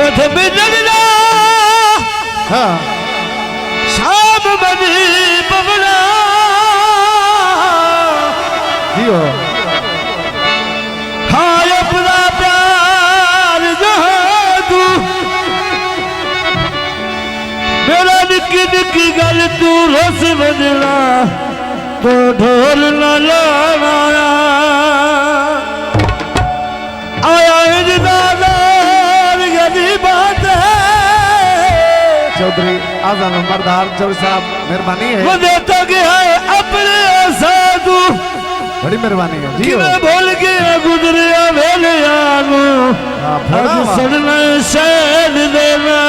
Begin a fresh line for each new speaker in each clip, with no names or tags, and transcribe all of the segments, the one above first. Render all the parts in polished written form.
उठ बिजलना शाम बनी पवना
जियो
हाय अपना प्यार जहाँ तू मेरा निकी निकी गल तू रस बजना तो ढोल न लाना आया इजदार गली बात है
चौधरी आजम मरदार चौधरी साहब मेहरबानी है
वो देता गया है अपने साधु
बड़ी मेहरबानी है जी
मैं भूल गया गुजरिया मेरे आगू आज सुनना शैल देना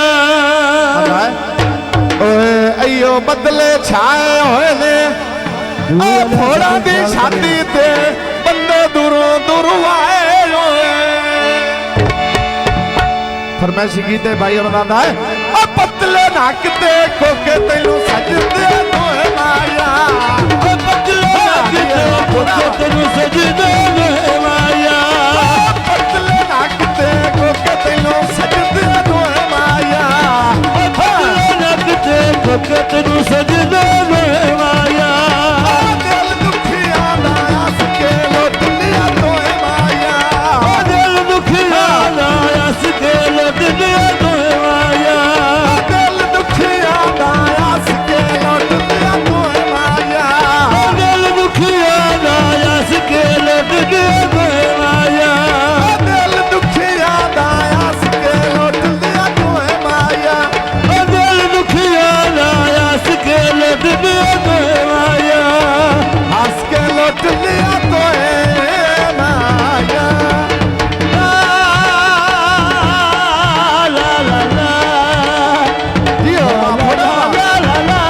ओए अयो बदले छाए होए ने आ फोड़ा दी छाती ते बंदे दूरों दूरों आए होए फरमाइश कीते भाई बतांदा है आ पतले नक ते कोके तैनू सजदे होए माया
ओ पतले नक ते कोके तैनू सजदे होए माया
पतले नक ते कोके तैनू सजदे होए माया
ओ पतले नक ते कोके तैनू सजदे होए माया
दिल दुखिया दा हस के लुट लिया तोए माया
दिल दुखिया दा हस के लुट लिया तोए माया
दिल दुखिया दा हस के लुट लिया तोए माया
दिल दुखिया दा हस के लुट लिया तोए माया
दिल दुखिया दा हस के लुट लिया तोए माया
दिल दुखिया दा हस के लुट लिया तोए माया
हस के लुट लिया तोए माया
ला ला ला
जियो
ला ला ला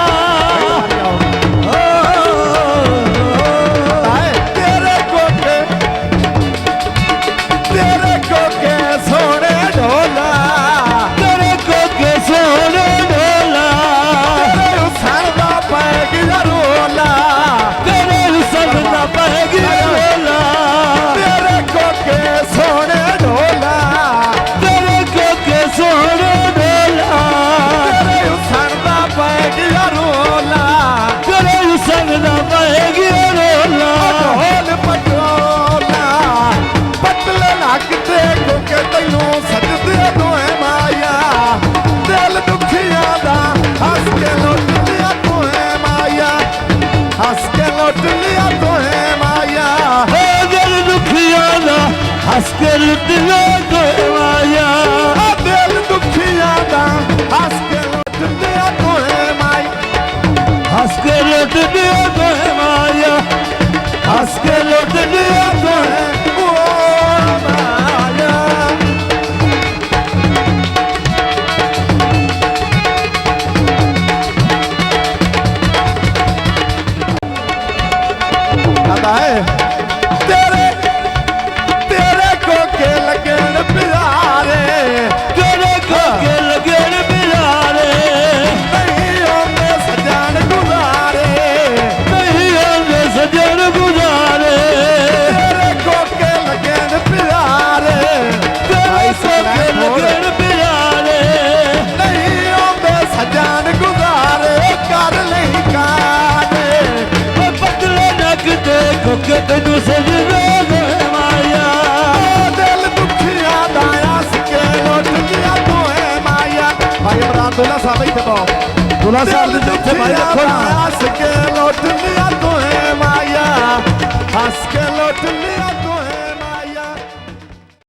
तेरे कोके सोने ढोला
तेरे कोके सोने ढोला
तेरे हुसन दा पैग रोला
तेरे हुसन दा पैग रोला
तेरे कोके सोने ढोला
तेरे कोके सोने ढोला
तेरे हुसन दा पैग रोला
तेरे हुसन दा पैग रोला
ढोल पटोला पतले नक ते कोके तैनू सजदे दोए माया दिल दुखिया दा हस के लुट लिया तोए माया हस के लुट लिया तोए माया
हो दिल दुखिया दा हस के लुट लिया तोए माया
दिल दुखिया दा हस के लुट लिया तोए माया
हस के लुट लिया तोए माया हस के लुट लिया तोए
तेरे तेरे कोके लगन प्यारे
तेरे कोके लगन प्यारे
नहीं होंगे सजन गुजारे
नहीं होंगे सजन गुजारे
तेरे कोके लगन प्यारे
तेरे कोके लगन प्यारे
नहीं होंगे सजन गुजारे कर नहीं कारे
पतले नक ते कोके तैनू सजदे होए माया
दिल दुखिया दा हस के लुट लिया तोए माया भाई इमरान दुल्ला साहब इत्थे पाओ दुल्ला साहब दे इत्थे भाई देखो ना हस के लुट लिया तोए माया हस के लुट लिया